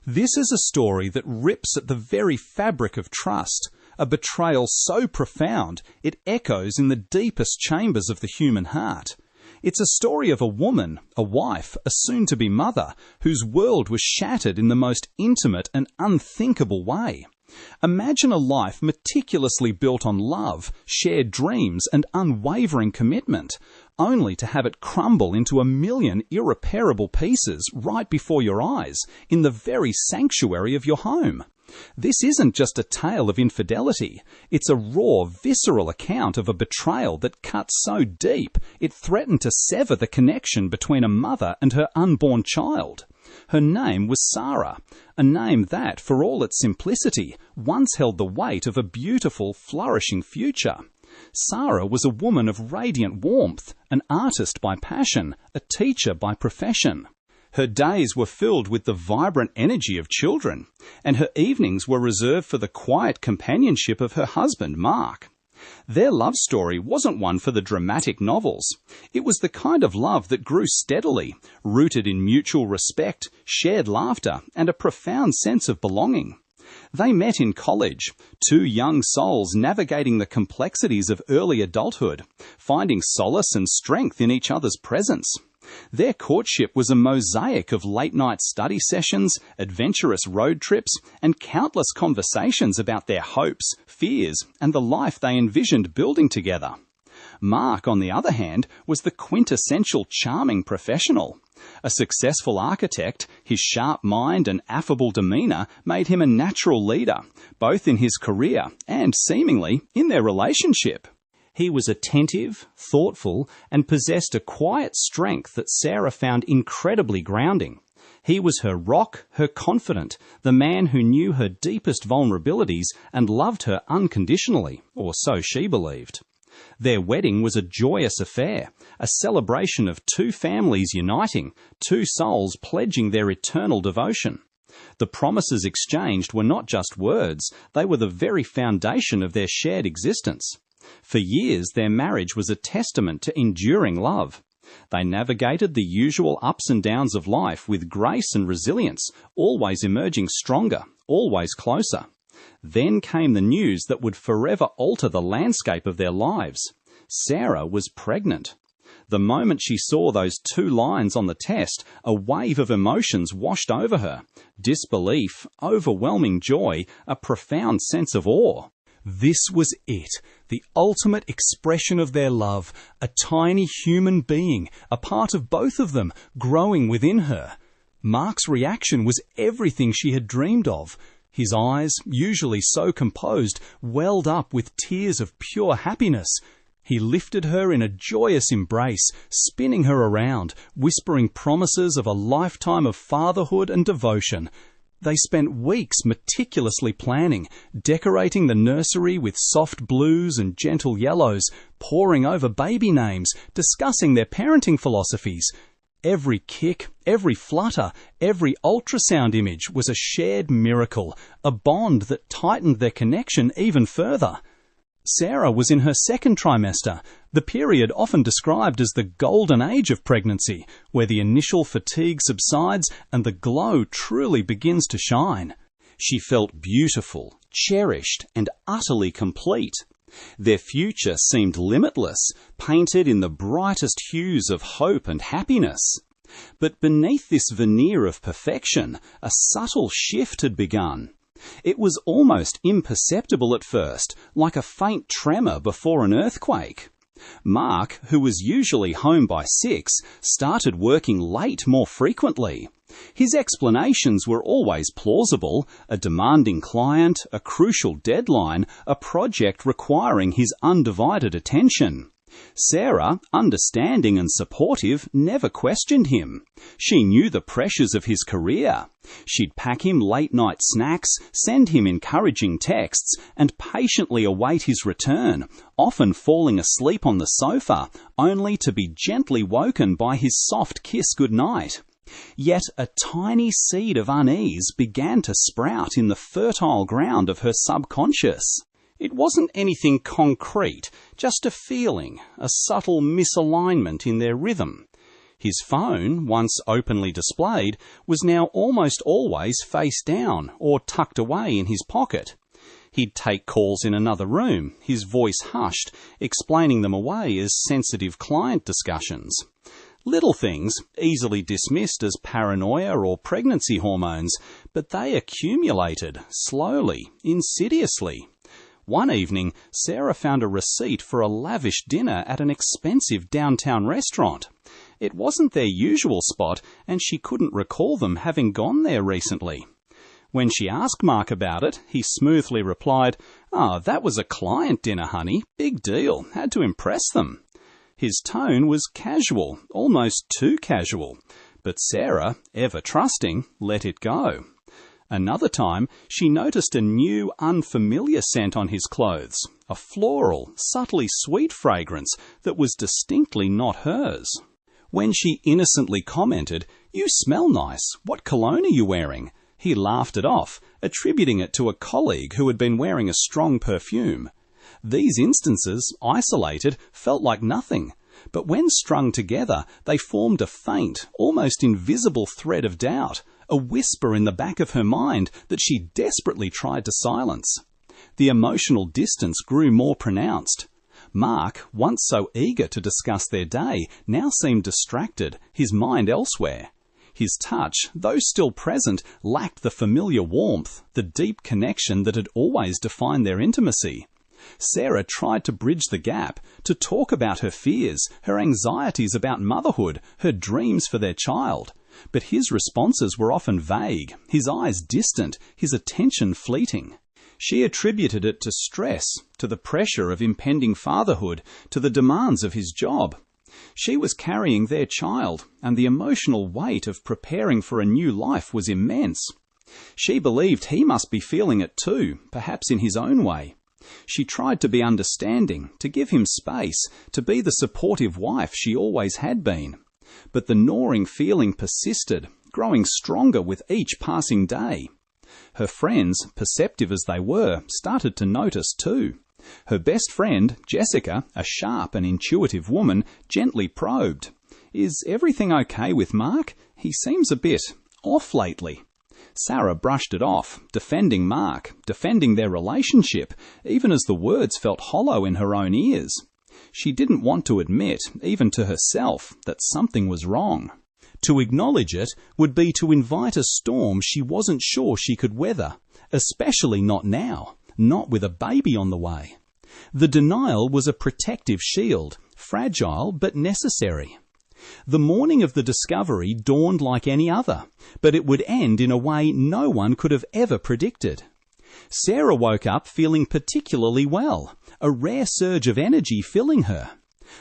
This is a story that rips at the very fabric of trust, a betrayal so profound it echoes in the deepest chambers of the human heart. It's a story of a woman, a wife, a soon-to-be mother, whose world was shattered in the most intimate and unthinkable way. Imagine a life meticulously built on love, shared dreams, and unwavering commitment, only to have it crumble into a million irreparable pieces right before your eyes, in the very sanctuary of your home. This isn't just a tale of infidelity. It's a raw, visceral account of a betrayal that cut so deep it threatened to sever the connection between a mother and her unborn child. Her name was Sarah, a name that, for all its simplicity, once held the weight of a beautiful, flourishing future. Sarah was a woman of radiant warmth, an artist by passion, a teacher by profession. Her days were filled with the vibrant energy of children, and her evenings were reserved for the quiet companionship of her husband, Mark. Their love story wasn't one for the dramatic novels. It was the kind of love that grew steadily, rooted in mutual respect, shared laughter, and a profound sense of belonging. They met in college, two young souls navigating the complexities of early adulthood, finding solace and strength in each other's presence. Their courtship was a mosaic of late-night study sessions, adventurous road trips, and countless conversations about their hopes, fears, and the life they envisioned building together. Mark, on the other hand, was the quintessential charming professional. A successful architect, his sharp mind and affable demeanour made him a natural leader, both in his career and, seemingly, in their relationship. He was attentive, thoughtful, and possessed a quiet strength that Sarah found incredibly grounding. He was her rock, her confidant, the man who knew her deepest vulnerabilities and loved her unconditionally, or so she believed. Their wedding was a joyous affair, a celebration of two families uniting, two souls pledging their eternal devotion. The promises exchanged were not just words, they were the very foundation of their shared existence. For years, their marriage was a testament to enduring love. They navigated the usual ups and downs of life with grace and resilience, always emerging stronger, always closer. Then came the news that would forever alter the landscape of their lives. Sarah was pregnant. The moment she saw those 2 lines on the test, a wave of emotions washed over her. Disbelief, overwhelming joy, a profound sense of awe. This was it, the ultimate expression of their love, a tiny human being, a part of both of them, growing within her. Mark's reaction was everything she had dreamed of. His eyes, usually so composed, welled up with tears of pure happiness. He lifted her in a joyous embrace, spinning her around, whispering promises of a lifetime of fatherhood and devotion. They spent weeks meticulously planning, decorating the nursery with soft blues and gentle yellows, poring over baby names, discussing their parenting philosophies. Every kick, every flutter, every ultrasound image was a shared miracle, a bond that tightened their connection even further. Sarah was in her 2nd trimester, the period often described as the golden age of pregnancy, where the initial fatigue subsides and the glow truly begins to shine. She felt beautiful, cherished, and utterly complete. Their future seemed limitless, painted in the brightest hues of hope and happiness. But beneath this veneer of perfection, a subtle shift had begun. It was almost imperceptible at first, like a faint tremor before an earthquake. Mark, who was usually home by 6, started working late more frequently. His explanations were always plausible: a demanding client, a crucial deadline, a project requiring his undivided attention. Sarah, understanding and supportive, never questioned him. She knew the pressures of his career. She'd pack him late-night snacks, send him encouraging texts, and patiently await his return, often falling asleep on the sofa, only to be gently woken by his soft kiss goodnight. Yet a tiny seed of unease began to sprout in the fertile ground of her subconscious. It wasn't anything concrete, just a feeling, a subtle misalignment in their rhythm. His phone, once openly displayed, was now almost always face down or tucked away in his pocket. He'd take calls in another room, his voice hushed, explaining them away as sensitive client discussions. Little things, easily dismissed as paranoia or pregnancy hormones, but they accumulated, slowly, insidiously. One evening, Sarah found a receipt for a lavish dinner at an expensive downtown restaurant. It wasn't their usual spot, and she couldn't recall them having gone there recently. When she asked Mark about it, he smoothly replied, "Oh, that was a client dinner, honey. Big deal. Had to impress them." His tone was casual, almost too casual, but Sarah, ever trusting, let it go. Another time, she noticed a new, unfamiliar scent on his clothes, a floral, subtly sweet fragrance that was distinctly not hers. When she innocently commented, "You smell nice. What cologne are you wearing?" he laughed it off, attributing it to a colleague who had been wearing a strong perfume. These instances, isolated, felt like nothing, but when strung together, they formed a faint, almost invisible thread of doubt, a whisper in the back of her mind that she desperately tried to silence. The emotional distance grew more pronounced. Mark, once so eager to discuss their day, now seemed distracted, his mind elsewhere. His touch, though still present, lacked the familiar warmth, the deep connection that had always defined their intimacy. Sarah tried to bridge the gap, to talk about her fears, her anxieties about motherhood, her dreams for their child. But his responses were often vague, his eyes distant, his attention fleeting. She attributed it to stress, to the pressure of impending fatherhood, to the demands of his job. She was carrying their child, and the emotional weight of preparing for a new life was immense. She believed he must be feeling it too, perhaps in his own way. She tried to be understanding, to give him space, to be the supportive wife she always had been. But the gnawing feeling persisted, growing stronger with each passing day. Her friends, perceptive as they were, started to notice too. Her best friend, Jessica, a sharp and intuitive woman, gently probed, "Is everything okay with Mark? He seems a bit off lately." Sarah brushed it off, defending Mark, defending their relationship, even as the words felt hollow in her own ears. She didn't want to admit, even to herself, that something was wrong. To acknowledge it would be to invite a storm she wasn't sure she could weather, especially not now, not with a baby on the way. The denial was a protective shield, fragile but necessary. The morning of the discovery dawned like any other, but it would end in a way no one could have ever predicted. Sarah woke up feeling particularly well, a rare surge of energy filling her.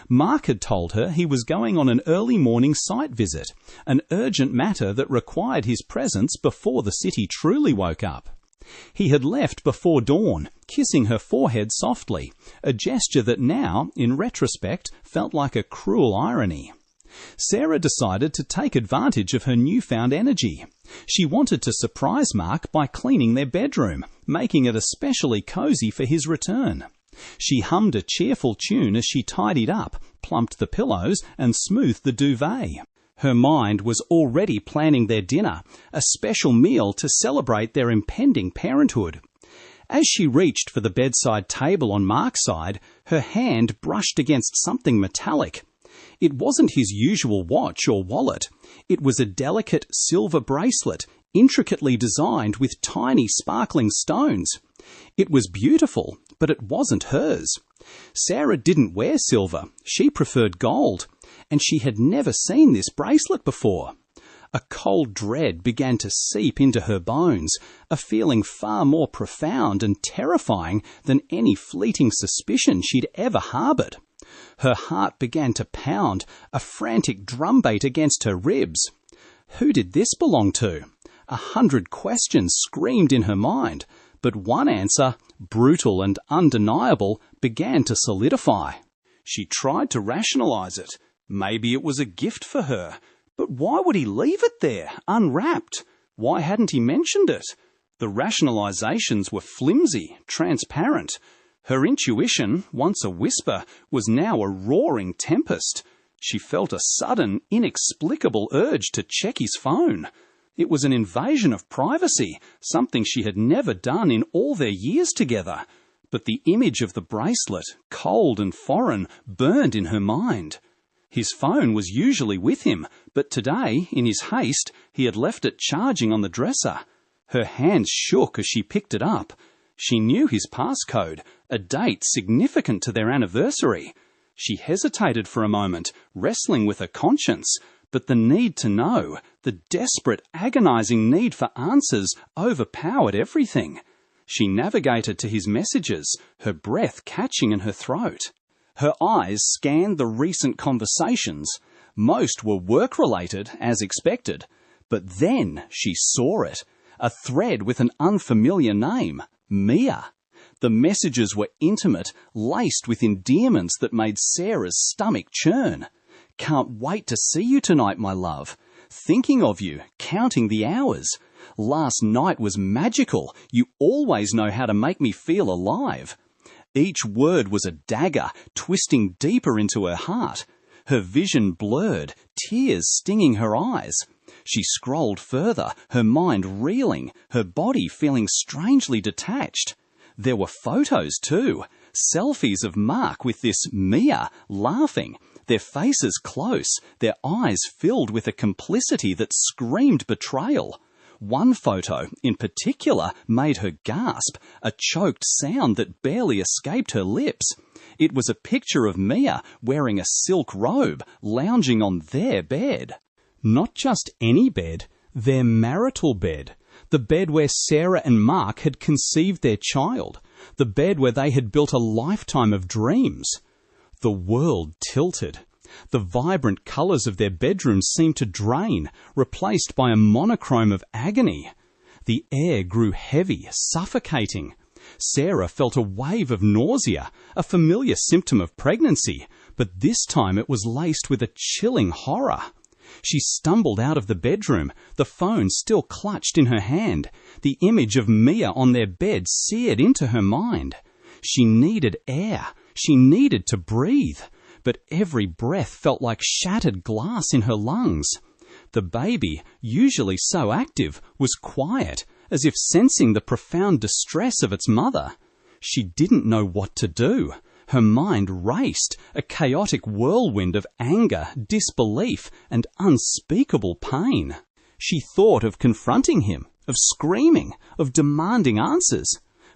Mark had told her he was going on an early morning site visit, an urgent matter that required his presence before the city truly woke up. He had left before dawn, kissing her forehead softly, a gesture that now, in retrospect, felt like a cruel irony. Sarah decided to take advantage of her newfound energy. She wanted to surprise Mark by cleaning their bedroom, making it especially cozy for his return. She hummed a cheerful tune as she tidied up, plumped the pillows, and smoothed the duvet. Her mind was already planning their dinner, a special meal to celebrate their impending parenthood. As she reached for the bedside table on Mark's side, her hand brushed against something metallic. It wasn't his usual watch or wallet. It was a delicate silver bracelet, intricately designed with tiny sparkling stones. It was beautiful, but it wasn't hers. Sarah didn't wear silver. She preferred gold, and she had never seen this bracelet before. A cold dread began to seep into her bones, a feeling far more profound and terrifying than any fleeting suspicion she'd ever harboured. Her heart began to pound, a frantic drumbeat against her ribs. Who did this belong to? 100 questions screamed in her mind, but one answer, brutal and undeniable, began to solidify. She tried to rationalize it. Maybe it was a gift for her. But why would he leave it there, unwrapped? Why hadn't he mentioned it? The rationalizations were flimsy, transparent. Her intuition, once a whisper, was now a roaring tempest. She felt a sudden, inexplicable urge to check his phone. It was an invasion of privacy, something she had never done in all their years together. But the image of the bracelet, cold and foreign, burned in her mind. His phone was usually with him, but today, in his haste, he had left it charging on the dresser. Her hands shook as she picked it up. She knew his passcode, a date significant to their anniversary. She hesitated for a moment, wrestling with her conscience, but the need to know, the desperate, agonizing need for answers, overpowered everything. She navigated to his messages, her breath catching in her throat. Her eyes scanned the recent conversations. Most were work-related, as expected. But then she saw it, a thread with an unfamiliar name, Mia. The messages were intimate, laced with endearments that made Sarah's stomach churn. "Can't wait to see you tonight, my love. Thinking of you, counting the hours. Last night was magical. You always know how to make me feel alive." Each word was a dagger, twisting deeper into her heart. Her vision blurred, tears stinging her eyes. She scrolled further, her mind reeling, her body feeling strangely detached. There were photos too, selfies of Mark with this Mia laughing, their faces close, their eyes filled with a complicity that screamed betrayal. One photo, in particular, made her gasp, a choked sound that barely escaped her lips. It was a picture of Mia wearing a silk robe, lounging on their bed. Not just any bed, their marital bed. The bed where Sarah and Mark had conceived their child. The bed where they had built a lifetime of dreams. The world tilted. The vibrant colours of their bedrooms seemed to drain, replaced by a monochrome of agony. The air grew heavy, suffocating. Sarah felt a wave of nausea, a familiar symptom of pregnancy, but this time it was laced with a chilling horror. She stumbled out of the bedroom, the phone still clutched in her hand. The image of Mia on their bed seared into her mind. She needed air. She needed to breathe. But every breath felt like shattered glass in her lungs. The baby, usually so active, was quiet, as if sensing the profound distress of its mother. She didn't know what to do. Her mind raced, a chaotic whirlwind of anger, disbelief, and unspeakable pain. She thought of confronting him, of screaming, of demanding answers.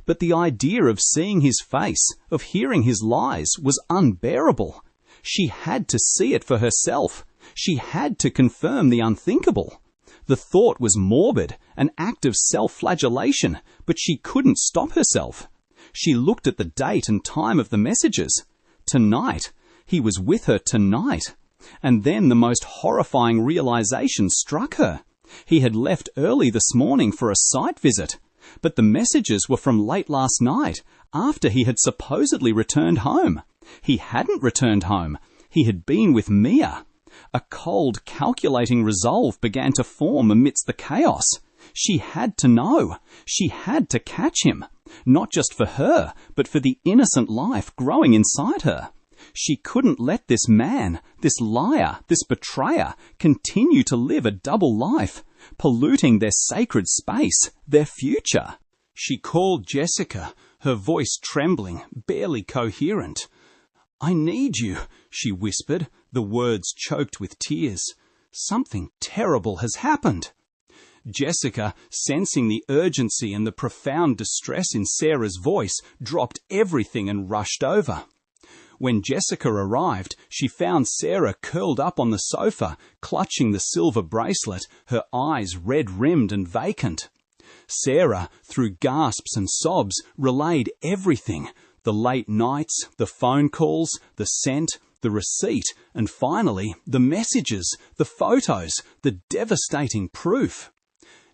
But the idea of seeing his face, of hearing his lies, was unbearable. She had to see it for herself. She had to confirm the unthinkable. The thought was morbid, an act of self-flagellation, but she couldn't stop herself. She looked at the date and time of the messages. Tonight. He was with her tonight. And then the most horrifying realization struck her. He had left early this morning for a site visit, but the messages were from late last night, after he had supposedly returned home. He hadn't returned home. He had been with Mia. A cold, calculating resolve began to form amidst the chaos. She had to know. She had to catch him. Not just for her, but for the innocent life growing inside her. She couldn't let this man, this liar, this betrayer, continue to live a double life, polluting their sacred space, their future. She called Jessica, her voice trembling, barely coherent. "I need you," she whispered, the words choked with tears. "Something terrible has happened." Jessica, sensing the urgency and the profound distress in Sarah's voice, dropped everything and rushed over. When Jessica arrived, she found Sarah curled up on the sofa, clutching the silver bracelet, her eyes red-rimmed and vacant. Sarah, through gasps and sobs, relayed everything: the late nights, the phone calls, the scent, the receipt, and finally, the messages, the photos, the devastating proof.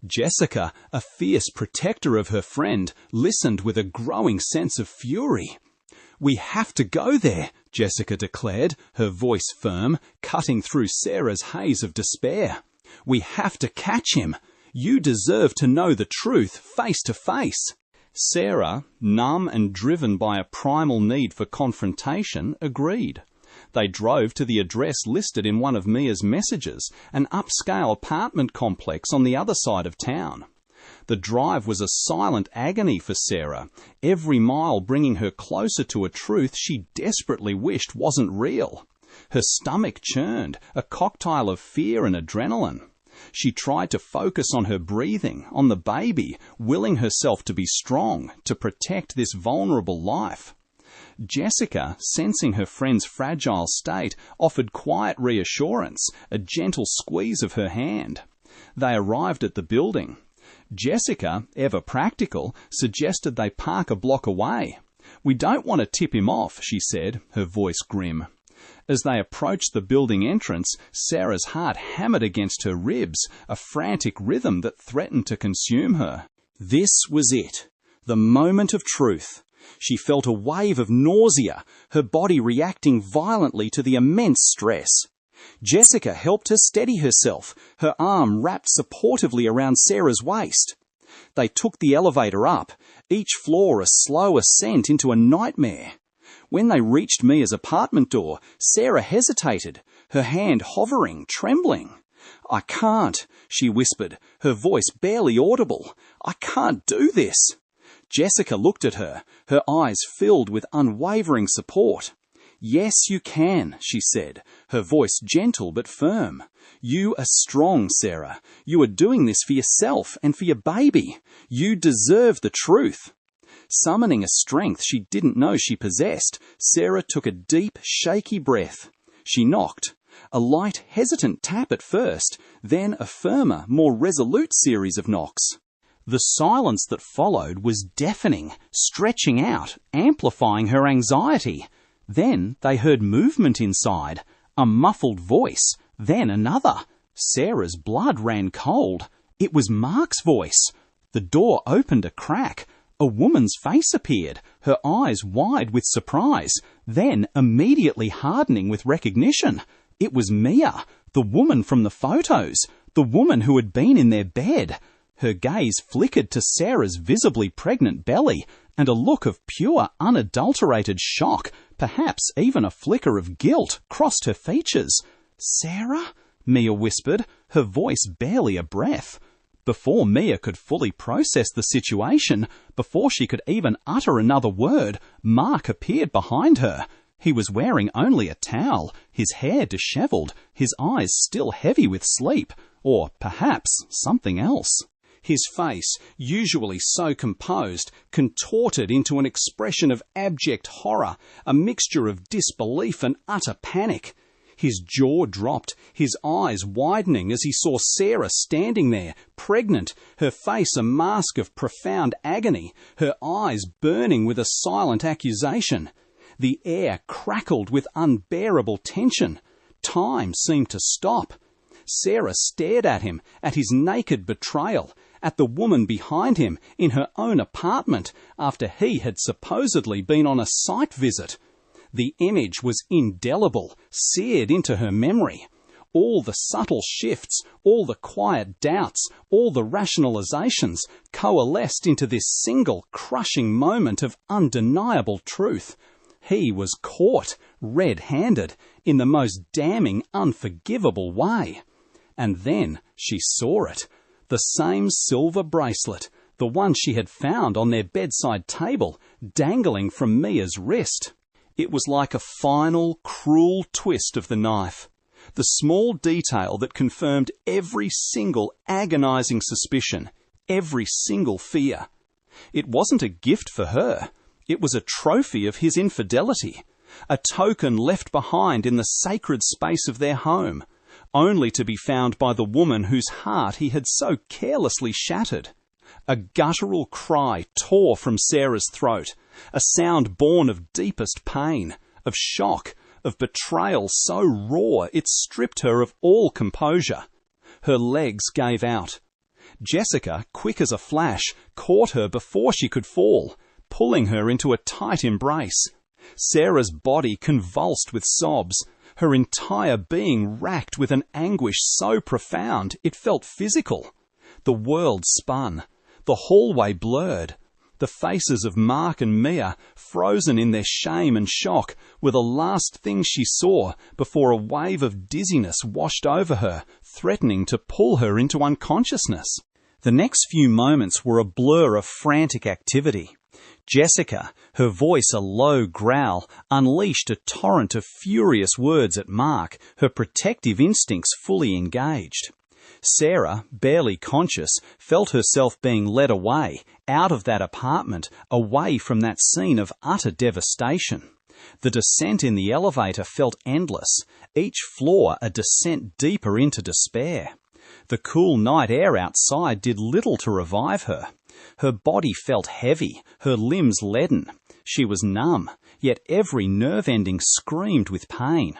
Jessica, a fierce protector of her friend, listened with a growing sense of fury. "We have to go there," Jessica declared, her voice firm, cutting through Sarah's haze of despair. "We have to catch him. You deserve to know the truth face to face." Sarah, numb and driven by a primal need for confrontation, agreed. They drove to the address listed in one of Mia's messages, an upscale apartment complex on the other side of town. The drive was a silent agony for Sarah, every mile bringing her closer to a truth she desperately wished wasn't real. Her stomach churned, a cocktail of fear and adrenaline. She tried to focus on her breathing, on the baby, willing herself to be strong, to protect this vulnerable life. Jessica, sensing her friend's fragile state, offered quiet reassurance, a gentle squeeze of her hand. They arrived at the building. Jessica, ever practical, suggested they park a block away. "We don't want to tip him off," she said, her voice grim. As they approached the building entrance, Sarah's heart hammered against her ribs, a frantic rhythm that threatened to consume her. This was it, the moment of truth. She felt a wave of nausea, her body reacting violently to the immense stress. Jessica helped her steady herself, her arm wrapped supportively around Sarah's waist. They took the elevator up, each floor a slow ascent into a nightmare. When they reached Mia's apartment door, Sarah hesitated, her hand hovering, trembling. "I can't," she whispered, her voice barely audible. "I can't do this." Jessica looked at her, her eyes filled with unwavering support. "Yes, you can," she said, her voice gentle but firm. "You are strong, Sarah. You are doing this for yourself and for your baby. You deserve the truth." Summoning a strength she didn't know she possessed, Sarah took a deep, shaky breath. She knocked. A light, hesitant tap at first, then a firmer, more resolute series of knocks. The silence that followed was deafening, stretching out, amplifying her anxiety. Then they heard movement inside, a muffled voice, then another. Sarah's blood ran cold. It was Mark's voice. The door opened a crack. A woman's face appeared, her eyes wide with surprise, then immediately hardening with recognition. It was Mia, the woman from the photos, the woman who had been in their bed. Her gaze flickered to Sarah's visibly pregnant belly, and a look of pure, unadulterated shock, perhaps even a flicker of guilt, crossed her features. "Sarah?" Mia whispered, her voice barely a breath. Before Mia could fully process the situation, before she could even utter another word, Mark appeared behind her. He was wearing only a towel, his hair dishevelled, his eyes still heavy with sleep, or perhaps something else. His face, usually so composed, contorted into an expression of abject horror, a mixture of disbelief and utter panic. His jaw dropped, his eyes widening as he saw Sarah standing there, pregnant, her face a mask of profound agony, her eyes burning with a silent accusation. The air crackled with unbearable tension. Time seemed to stop. Sarah stared at him, at his naked betrayal, at the woman behind him in her own apartment after he had supposedly been on a site visit. The image was indelible, seared into her memory. All the subtle shifts, all the quiet doubts, all the rationalizations coalesced into this single crushing moment of undeniable truth. He was caught, red-handed, in the most damning, unforgivable way. And then she saw it. The same silver bracelet, the one she had found on their bedside table, dangling from Mia's wrist. It was like a final, cruel twist of the knife. The small detail that confirmed every single agonizing suspicion, every single fear. It wasn't a gift for her. It was a trophy of his infidelity, a token left behind in the sacred space of their home, only to be found by the woman whose heart he had so carelessly shattered. A guttural cry tore from Sarah's throat, a sound born of deepest pain, of shock, of betrayal so raw it stripped her of all composure. Her legs gave out. Jessica, quick as a flash, caught her before she could fall, pulling her into a tight embrace. Sarah's body convulsed with sobs, her entire being racked with an anguish so profound it felt physical. The world spun. The hallway blurred. The faces of Mark and Mia, frozen in their shame and shock, were the last things she saw before a wave of dizziness washed over her, threatening to pull her into unconsciousness. The next few moments were a blur of frantic activity. Jessica, her voice a low growl, unleashed a torrent of furious words at Mark, her protective instincts fully engaged. Sarah, barely conscious, felt herself being led away, out of that apartment, away from that scene of utter devastation. The descent in the elevator felt endless, each floor a descent deeper into despair. The cool night air outside did little to revive her. Her body felt heavy, her limbs leaden. She was numb, yet every nerve ending screamed with pain.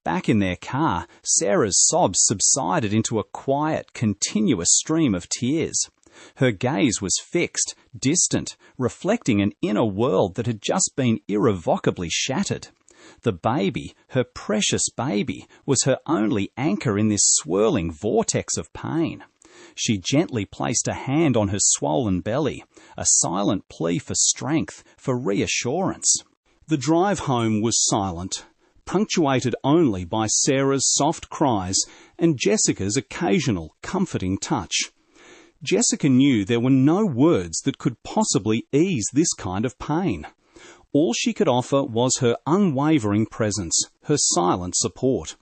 Back in their car, Sarah's sobs subsided into a quiet, continuous stream of tears. Her gaze was fixed, distant, reflecting an inner world that had just been irrevocably shattered. The baby, her precious baby, was her only anchor in this swirling vortex of pain. She gently placed a hand on her swollen belly, a silent plea for strength, for reassurance. The drive home was silent, punctuated only by Sarah's soft cries and Jessica's occasional comforting touch. Jessica knew there were no words that could possibly ease this kind of pain. All she could offer was her unwavering presence, her silent support.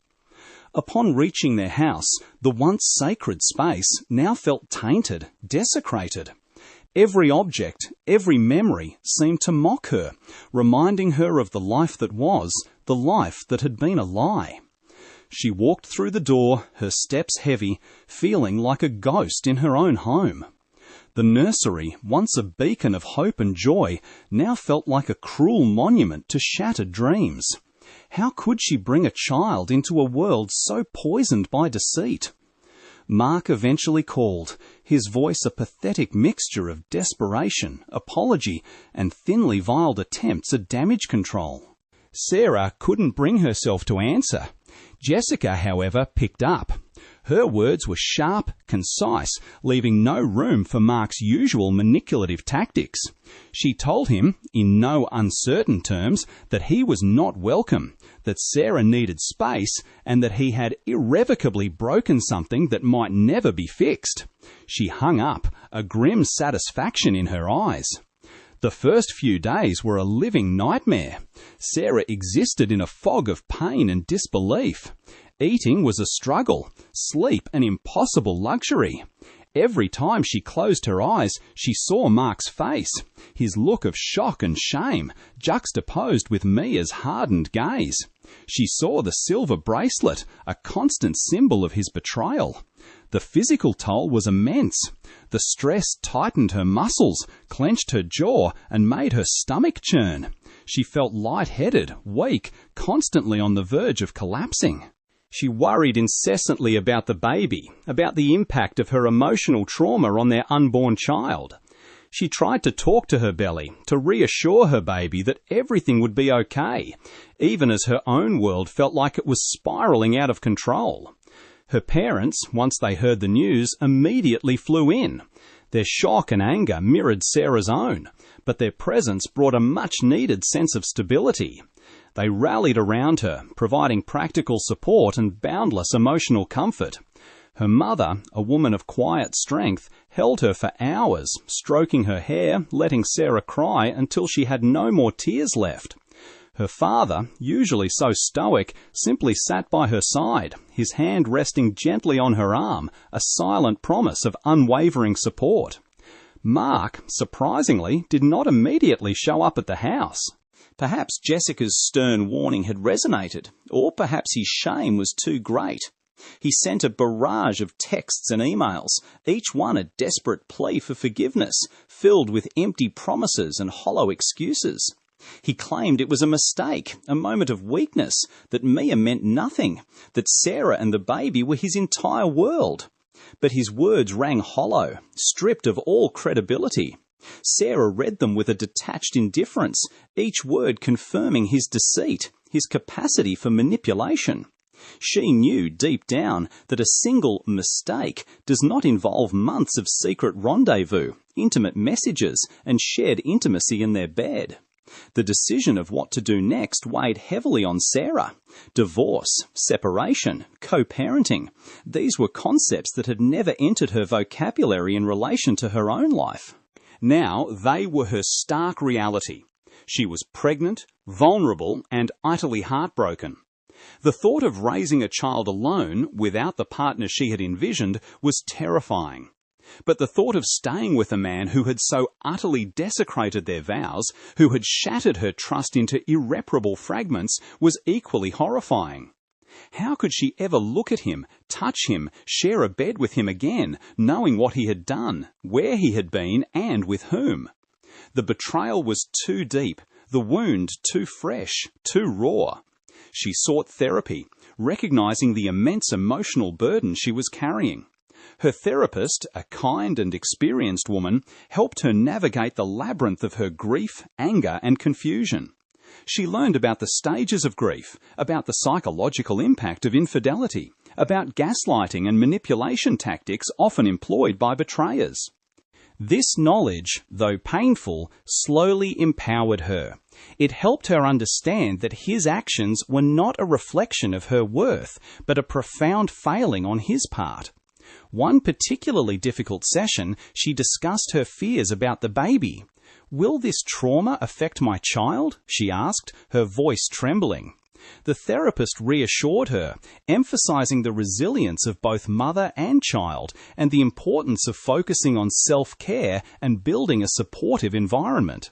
Upon reaching their house, the once sacred space now felt tainted, desecrated. Every object, every memory seemed to mock her, reminding her of the life that was, the life that had been a lie. She walked through the door, her steps heavy, feeling like a ghost in her own home. The nursery, once a beacon of hope and joy, now felt like a cruel monument to shattered dreams. How could she bring a child into a world so poisoned by deceit? Mark eventually called, his voice a pathetic mixture of desperation, apology, and thinly veiled attempts at damage control. Sarah couldn't bring herself to answer. Jessica, however, picked up. Her words were sharp, concise, leaving no room for Mark's usual manipulative tactics. She told him, in no uncertain terms, that he was not welcome, that Sarah needed space, and that he had irrevocably broken something that might never be fixed. She hung up, a grim satisfaction in her eyes. The first few days were a living nightmare. Sarah existed in a fog of pain and disbelief. Eating was a struggle, sleep an impossible luxury. Every time she closed her eyes, she saw Mark's face, his look of shock and shame, juxtaposed with Mia's hardened gaze. She saw the silver bracelet, a constant symbol of his betrayal. The physical toll was immense. The stress tightened her muscles, clenched her jaw, and made her stomach churn. She felt light-headed, weak, constantly on the verge of collapsing. She worried incessantly about the baby, about the impact of her emotional trauma on their unborn child. She tried to talk to her belly, to reassure her baby that everything would be okay, even as her own world felt like it was spiraling out of control. Her parents, once they heard the news, immediately flew in. Their shock and anger mirrored Sarah's own, but their presence brought a much-needed sense of stability. They rallied around her, providing practical support and boundless emotional comfort. Her mother, a woman of quiet strength, held her for hours, stroking her hair, letting Sarah cry until she had no more tears left. Her father, usually so stoic, simply sat by her side, his hand resting gently on her arm, a silent promise of unwavering support. Mark, surprisingly, did not immediately show up at the house. Perhaps Jessica's stern warning had resonated, or perhaps his shame was too great. He sent a barrage of texts and emails, each one a desperate plea for forgiveness, filled with empty promises and hollow excuses. He claimed it was a mistake, a moment of weakness, that Mia meant nothing, that Sarah and the baby were his entire world. But his words rang hollow, stripped of all credibility. Sarah read them with a detached indifference, each word confirming his deceit, his capacity for manipulation. She knew deep down that a single mistake does not involve months of secret rendezvous, intimate messages, and shared intimacy in their bed. The decision of what to do next weighed heavily on Sarah. Divorce, separation, co-parenting. These were concepts that had never entered her vocabulary in relation to her own life. Now they were her stark reality. She was pregnant, vulnerable, and utterly heartbroken. The thought of raising a child alone, without the partner she had envisioned, was terrifying. But the thought of staying with a man who had so utterly desecrated their vows, who had shattered her trust into irreparable fragments, was equally horrifying. How could she ever look at him, touch him, share a bed with him again, knowing what he had done, where he had been, and with whom? The betrayal was too deep, the wound too fresh, too raw. She sought therapy, recognizing the immense emotional burden she was carrying. Her therapist, a kind and experienced woman, helped her navigate the labyrinth of her grief, anger, and confusion. She learned about the stages of grief, about the psychological impact of infidelity, about gaslighting and manipulation tactics often employed by betrayers. This knowledge, though painful, slowly empowered her. It helped her understand that his actions were not a reflection of her worth, but a profound failing on his part. One particularly difficult session, she discussed her fears about the baby. "Will this trauma affect my child?" she asked, her voice trembling. The therapist reassured her, emphasizing the resilience of both mother and child and the importance of focusing on self-care and building a supportive environment.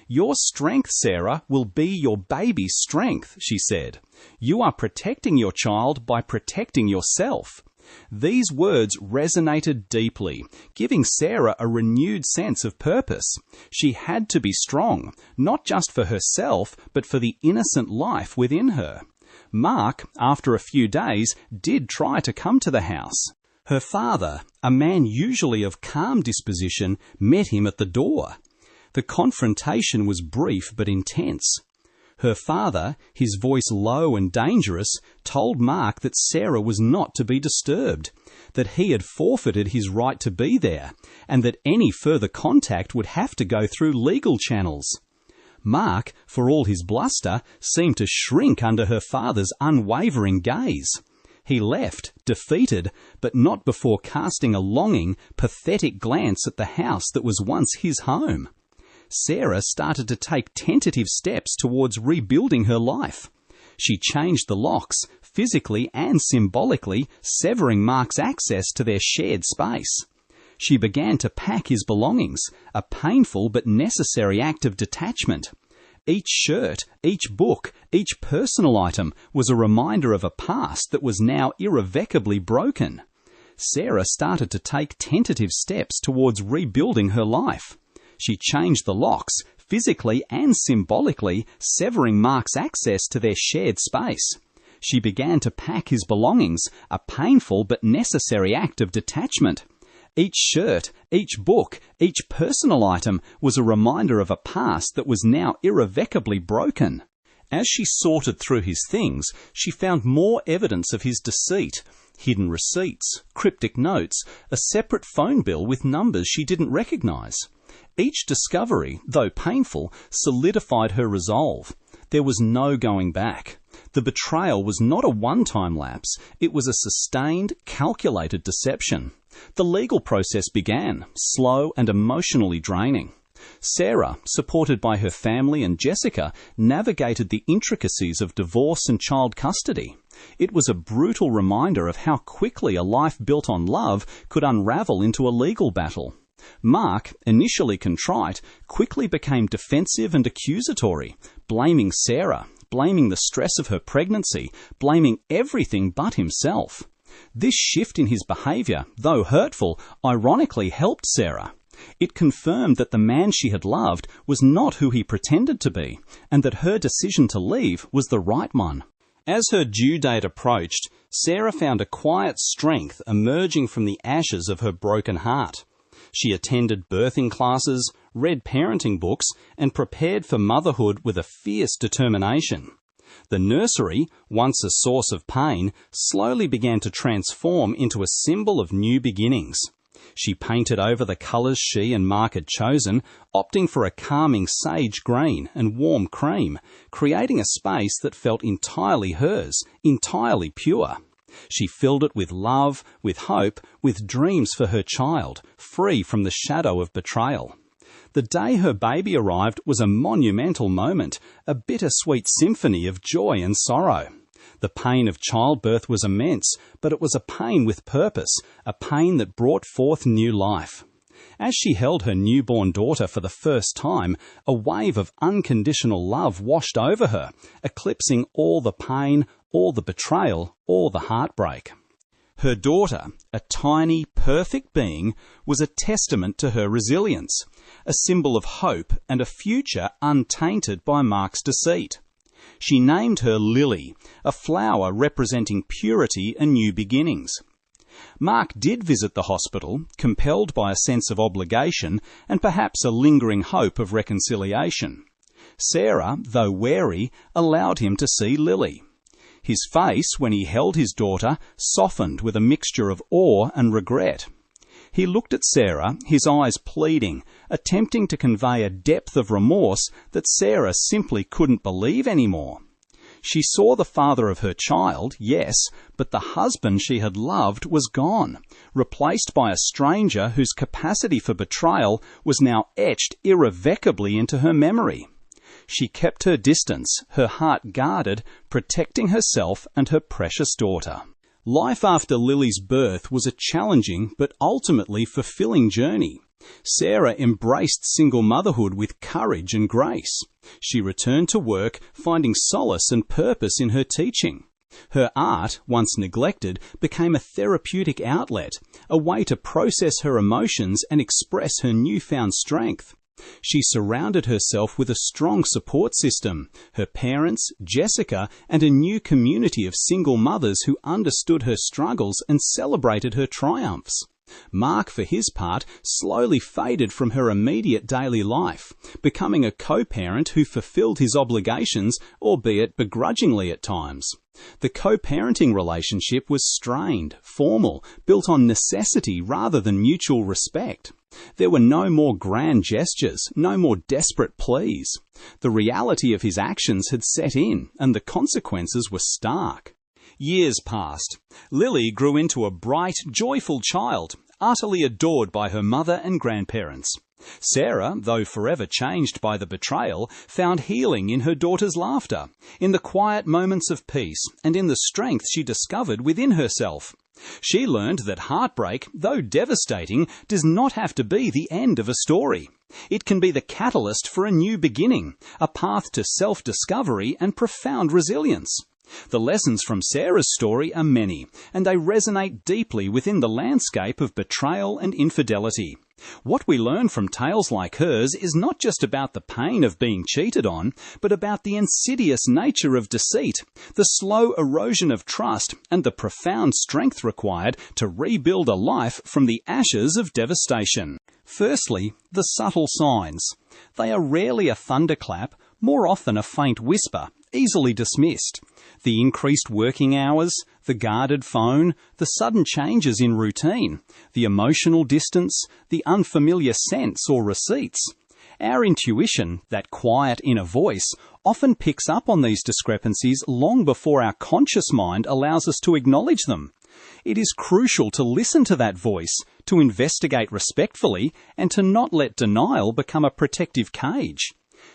"Your strength, Sarah, will be your baby's strength," she said. "You are protecting your child by protecting yourself." These words resonated deeply, giving Sarah a renewed sense of purpose. She had to be strong, not just for herself, but for the innocent life within her. Mark, after a few days, did try to come to the house. Her father, a man usually of calm disposition, met him at the door. The confrontation was brief but intense. Her father, his voice low and dangerous, told Mark that Sarah was not to be disturbed, that he had forfeited his right to be there, and that any further contact would have to go through legal channels. Mark, for all his bluster, seemed to shrink under her father's unwavering gaze. He left, defeated, but not before casting a longing, pathetic glance at the house that was once his home. Sarah started to take tentative steps towards rebuilding her life. She changed the locks, physically and symbolically, severing Mark's access to their shared space. She began to pack his belongings, a painful but necessary act of detachment. Each shirt, each book, each personal item was a reminder of a past that was now irrevocably broken. Sarah started to take tentative steps towards rebuilding her life. She changed the locks, physically and symbolically, severing Mark's access to their shared space. She began to pack his belongings, a painful but necessary act of detachment. Each shirt, each book, each personal item was a reminder of a past that was now irrevocably broken. As she sorted through his things, she found more evidence of his deceit. Hidden receipts, cryptic notes, a separate phone bill with numbers she didn't recognize. Each discovery, though painful, solidified her resolve. There was no going back. The betrayal was not a one-time lapse. It was a sustained, calculated deception. The legal process began, slow and emotionally draining. Sarah, supported by her family and Jessica, navigated the intricacies of divorce and child custody. It was a brutal reminder of how quickly a life built on love could unravel into a legal battle. Mark, initially contrite, quickly became defensive and accusatory, blaming Sarah, blaming the stress of her pregnancy, blaming everything but himself. This shift in his behavior, though hurtful, ironically helped Sarah. It confirmed that the man she had loved was not who he pretended to be, and that her decision to leave was the right one. As her due date approached, Sarah found a quiet strength emerging from the ashes of her broken heart. She attended birthing classes, read parenting books, and prepared for motherhood with a fierce determination. The nursery, once a source of pain, slowly began to transform into a symbol of new beginnings. She painted over the colours she and Mark had chosen, opting for a calming sage green and warm cream, creating a space that felt entirely hers, entirely pure. She filled it with love, with hope, with dreams for her child, free from the shadow of betrayal. The day her baby arrived was a monumental moment, a bittersweet symphony of joy and sorrow. The pain of childbirth was immense, but it was a pain with purpose, a pain that brought forth new life. As she held her newborn daughter for the first time, a wave of unconditional love washed over her, eclipsing all the pain, all the betrayal, all the heartbreak. Her daughter, a tiny, perfect being, was a testament to her resilience, a symbol of hope and a future untainted by Mark's deceit. She named her Lily, a flower representing purity and new beginnings. Mark did visit the hospital, compelled by a sense of obligation and perhaps a lingering hope of reconciliation. Sarah, though wary, allowed him to see Lily. His face, when he held his daughter, softened with a mixture of awe and regret. He looked at Sarah, his eyes pleading, attempting to convey a depth of remorse that Sarah simply couldn't believe anymore. She saw the father of her child, yes, but the husband she had loved was gone, replaced by a stranger whose capacity for betrayal was now etched irrevocably into her memory. She kept her distance, her heart guarded, protecting herself and her precious daughter. Life after Lily's birth was a challenging but ultimately fulfilling journey. Sarah embraced single motherhood with courage and grace. She returned to work, finding solace and purpose in her teaching. Her art, once neglected, became a therapeutic outlet, a way to process her emotions and express her newfound strength. She surrounded herself with a strong support system, her parents, Jessica, and a new community of single mothers who understood her struggles and celebrated her triumphs. Mark, for his part, slowly faded from her immediate daily life, becoming a co-parent who fulfilled his obligations, albeit begrudgingly at times. The co-parenting relationship was strained, formal, built on necessity rather than mutual respect. There were no more grand gestures, no more desperate pleas. The reality of his actions had set in, and the consequences were stark. Years passed. Lily grew into a bright, joyful child, utterly adored by her mother and grandparents. Sarah, though forever changed by the betrayal, found healing in her daughter's laughter, in the quiet moments of peace, and in the strength she discovered within herself. She learned that heartbreak, though devastating, does not have to be the end of a story. It can be the catalyst for a new beginning, a path to self-discovery and profound resilience. The lessons from Sarah's story are many, and they resonate deeply within the landscape of betrayal and infidelity. What we learn from tales like hers is not just about the pain of being cheated on, but about the insidious nature of deceit, the slow erosion of trust, and the profound strength required to rebuild a life from the ashes of devastation. Firstly, the subtle signs. They are rarely a thunderclap, more often a faint whisper, easily dismissed. The increased working hours, the guarded phone, the sudden changes in routine, the emotional distance, the unfamiliar scents or receipts. Our intuition, that quiet inner voice, often picks up on these discrepancies long before our conscious mind allows us to acknowledge them. It is crucial to listen to that voice, to investigate respectfully, and to not let denial become a protective cage.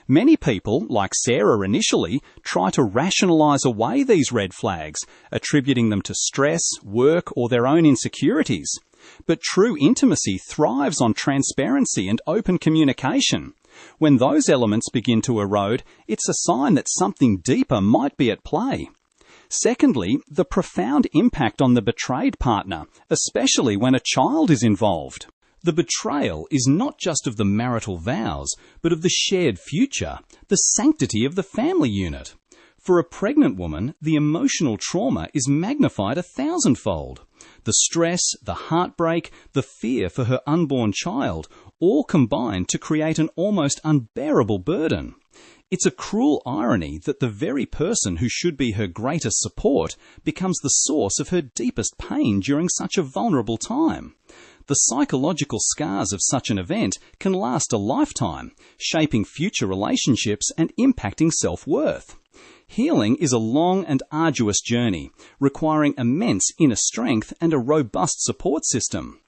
Many people, like Sarah initially, try to rationalize away these red flags, attributing them to stress, work, or their own insecurities. But true intimacy thrives on transparency and open communication. When those elements begin to erode, it's a sign that something deeper might be at play. Secondly, the profound impact on the betrayed partner, especially when a child is involved. The betrayal is not just of the marital vows, but of the shared future, the sanctity of the family unit. For a pregnant woman, the emotional trauma is magnified 1,000-fold. The stress, the heartbreak, the fear for her unborn child all combine to create an almost unbearable burden. It's a cruel irony that the very person who should be her greatest support becomes the source of her deepest pain during such a vulnerable time. The psychological scars of such an event can last a lifetime, shaping future relationships and impacting self-worth. Healing is a long and arduous journey, requiring immense inner strength and a robust support system.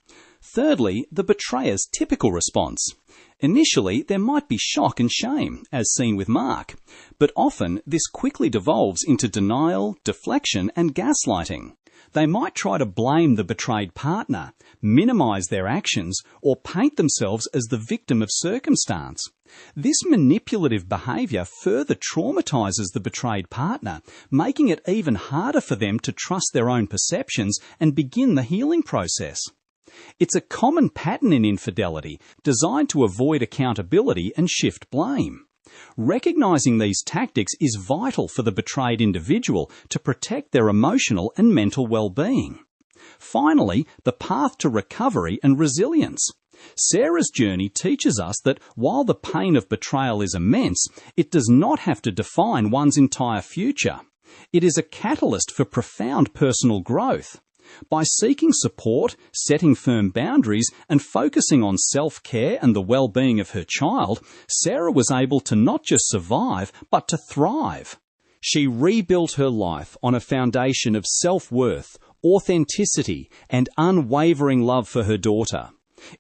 Thirdly, the betrayer's typical response. Initially, there might be shock and shame, as seen with Mark, but often this quickly devolves into denial, deflection, and gaslighting. They might try to blame the betrayed partner, minimize their actions, or paint themselves as the victim of circumstance. This manipulative behavior further traumatizes the betrayed partner, making it even harder for them to trust their own perceptions and begin the healing process. It's a common pattern in infidelity, designed to avoid accountability and shift blame. Recognizing these tactics is vital for the betrayed individual to protect their emotional and mental well-being. Finally, the path to recovery and resilience. Sarah's journey teaches us that while the pain of betrayal is immense, it does not have to define one's entire future. It is a catalyst for profound personal growth. By seeking support, setting firm boundaries, and focusing on self-care and the well-being of her child, Sarah was able to not just survive, but to thrive. She rebuilt her life on a foundation of self-worth, authenticity, and unwavering love for her daughter.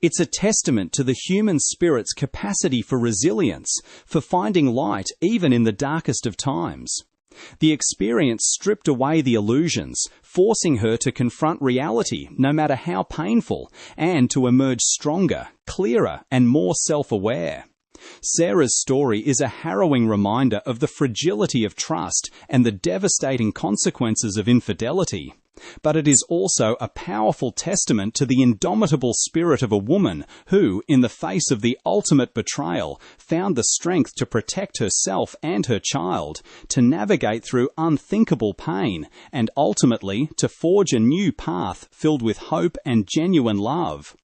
It's a testament to the human spirit's capacity for resilience, for finding light even in the darkest of times. The experience stripped away the illusions, forcing her to confront reality, no matter how painful, and to emerge stronger, clearer, and more self-aware. Sarah's story is a harrowing reminder of the fragility of trust and the devastating consequences of infidelity. But it is also a powerful testament to the indomitable spirit of a woman who, in the face of the ultimate betrayal, found the strength to protect herself and her child, to navigate through unthinkable pain, and ultimately to forge a new path filled with hope and genuine love.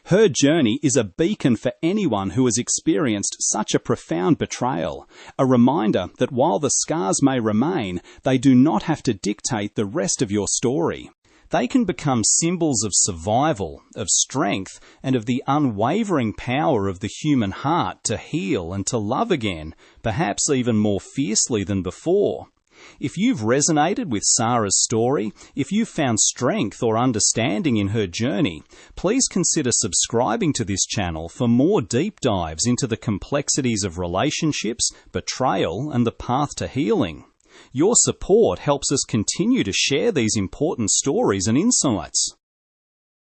Her journey is a beacon for anyone who has experienced such a profound betrayal, a reminder that while the scars may remain, they do not have to dictate the rest of your story. They can become symbols of survival, of strength, and of the unwavering power of the human heart to heal and to love again, perhaps even more fiercely than before. If you've resonated with Sarah's story, if you've found strength or understanding in her journey, please consider subscribing to this channel for more deep dives into the complexities of relationships, betrayal, and the path to healing. Your support helps us continue to share these important stories and insights.